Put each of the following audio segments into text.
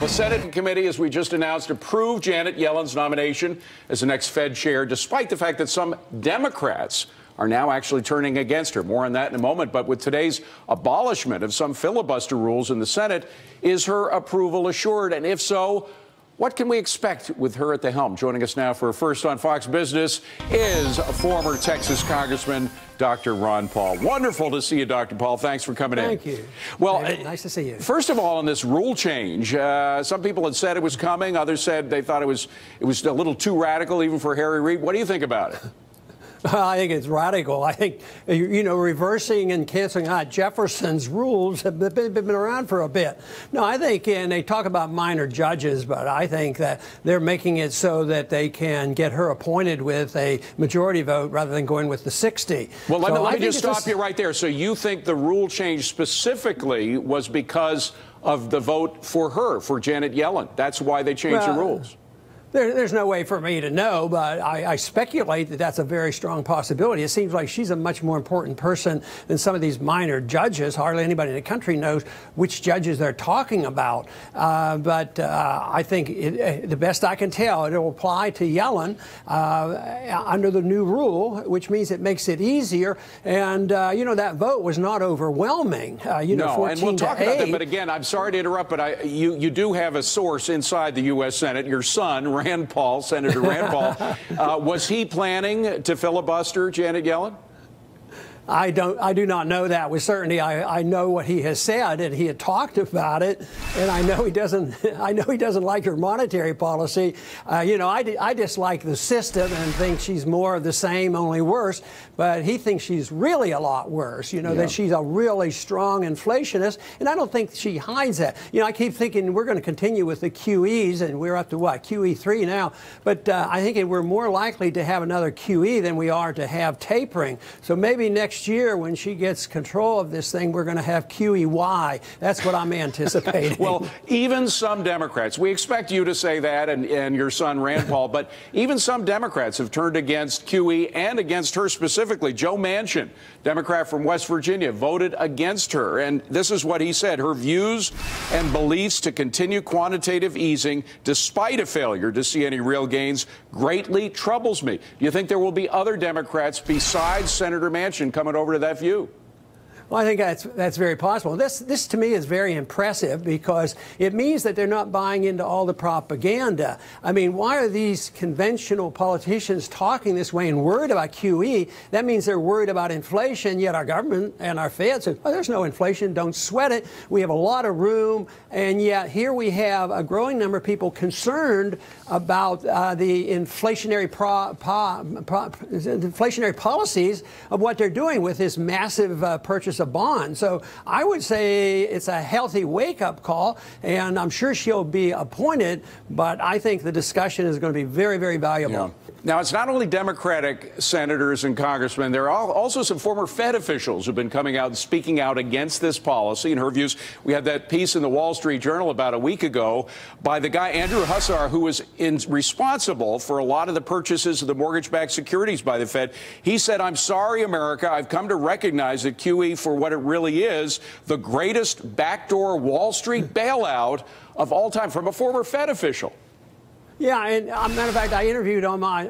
The Senate committee, as we just announced, approved Janet Yellen's nomination as the next Fed chair, despite the fact that some Democrats are now actually turning against her. More on that in a moment. But with today's abolishment of some filibuster rules in the Senate, is her approval assured? And if so, what can we expect with her at the helm? Joining us now for First on Fox Business is former Texas Congressman Dr. Ron Paul. Wonderful to see you, Dr. Paul. Thanks for coming in. Thank you. Well, nice to see you. First of all, on this rule change, some people had said it was coming. Others said they thought it was a little too radical, even for Harry Reid. What do you think about it? I think it's radical. I think, reversing and canceling out Jefferson's rules have been around for a bit. No, I think, and they talk about minor judges, but I think that they're making it so that they can get her appointed with a majority vote rather than going with the 60. Well, let me just stop you right there. So you think the rule change specifically was because of the vote for her, for Janet Yellen? That's why they changed the rules? There's no way for me to know, but I speculate that that's a very strong possibility. It seems like she's a much more important person than some of these minor judges. Hardly anybody in the country knows which judges they're talking about. But I think the best I can tell, it will apply to Yellen under the new rule, which means it makes it easier. And, that vote was not overwhelming. No, and we'll talk about that. But again, I'm sorry to interrupt, but you do have a source inside the U.S. Senate, your son, Rand Paul, Senator Rand Paul. Was he planning to filibuster Janet Yellen? I do not know that with certainty. I know what he has said, and he had talked about it, and I know he doesn't. I know he doesn't like her monetary policy. I dislike the system and think she's more of the same, only worse. But he thinks she's really a lot worse. That she's a really strong inflationist, and I don't think she hides that. I keep thinking we're going to continue with the QEs, and we're up to what, QE3 now. But I think we're more likely to have another QE than we are to have tapering. So maybe next year, when she gets control of this thing, we're going to have QEY. That's what I'm anticipating. Well, even some Democrats, we expect you to say that and your son Rand Paul, but even some Democrats have turned against QE and against her specifically. Joe Manchin, Democrat from West Virginia, voted against her. And this is what he said: her views and beliefs to continue quantitative easing, despite a failure to see any real gains, greatly troubles me. Do you think there will be other Democrats besides Senator Manchin coming over to that view? Well, I think that's very possible. This to me is very impressive because it means that they're not buying into all the propaganda. I mean, why are these conventional politicians talking this way and worried about QE? That means they're worried about inflation, yet our government and our Fed says, oh, there's no inflation, don't sweat it. We have a lot of room, and yet here we have a growing number of people concerned about the inflationary policies of what they're doing with this massive purchase of bonds. So I would say it's a healthy wake-up call, and I'm sure she'll be appointed, but I think the discussion is going to be very, very valuable. Yeah. Now, it's not only Democratic senators and congressmen. There are also some former Fed officials who've been coming out and speaking out against this policy and her views. We had that piece in the Wall Street Journal about a week ago by the guy, Andrew Hussar, who was responsible for a lot of the purchases of the mortgage-backed securities by the Fed. He said, "I'm sorry, America. I've come to recognize that QE, for what it really is, the greatest backdoor Wall Street bailout of all time," from a former Fed official. Yeah, and as a matter of fact, I interviewed on my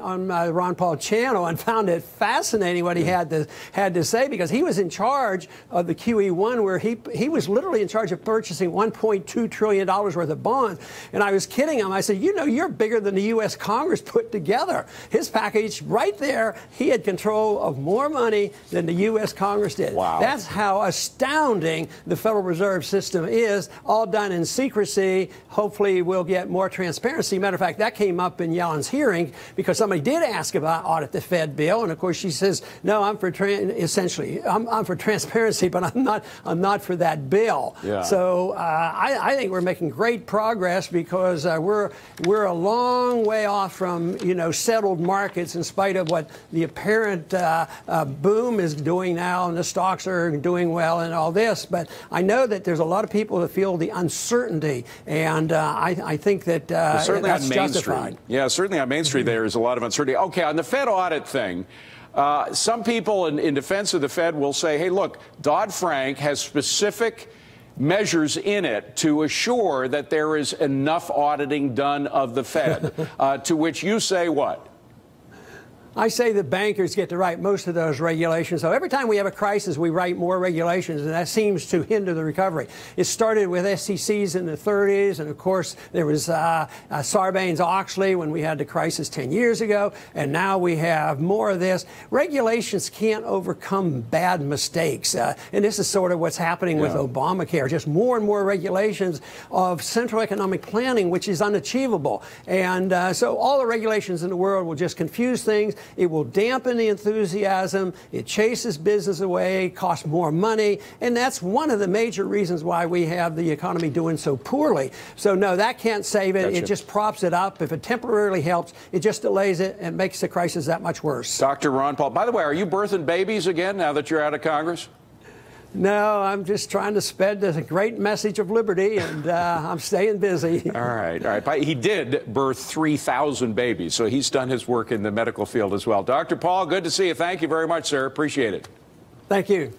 Ron Paul channel and found it fascinating what he had to say, because he was in charge of the QE1, where he was literally in charge of purchasing $1.2 trillion worth of bonds. And I was kidding him. I said, you're bigger than the U.S. Congress put together. His package right there, he had control of more money than the U.S. Congress did. Wow. That's how astounding the Federal Reserve System is, all done in secrecy. Hopefully we'll get more transparency. Matter of fact, that came up in Yellen's hearing because somebody did ask about audit the Fed bill, and of course she says, "No, I'm for I'm for transparency, but I'm not for that bill." Yeah. So I think we're making great progress because we're a long way off from settled markets, in spite of what the apparent boom is doing now, and the stocks are doing well and all this. But I know that there's a lot of people that feel the uncertainty, and I think that certainly that's on Main justified. Street. Yeah, certainly on Main Street there is a lot of uncertainty. Okay, on the Fed audit thing, some people in defense of the Fed will say, hey, look, Dodd-Frank has specific measures in it to assure that there is enough auditing done of the Fed, to which you say what? I say the bankers get to write most of those regulations. So every time we have a crisis, we write more regulations, and that seems to hinder the recovery. It started with SECs in the 30s, and of course there was Sarbanes-Oxley when we had the crisis 10 years ago, and now we have more of this. Regulations can't overcome bad mistakes, and this is sort of what's happening with Obamacare. Just more and more regulations of central economic planning, which is unachievable. And so all the regulations in the world will just confuse things. It will dampen the enthusiasm. It chases business away, costs more money. And that's one of the major reasons why we have the economy doing so poorly. So, no, that can't save it. Gotcha. It just props it up. If it temporarily helps, it just delays it and makes the crisis that much worse. Dr. Ron Paul, by the way, are you birthing babies again now that you're out of Congress? No, I'm just trying to spread the great message of liberty, and I'm staying busy. All right, all right. He did birth 3,000 babies, so he's done his work in the medical field as well. Dr. Paul, good to see you. Thank you very much, sir. Appreciate it. Thank you.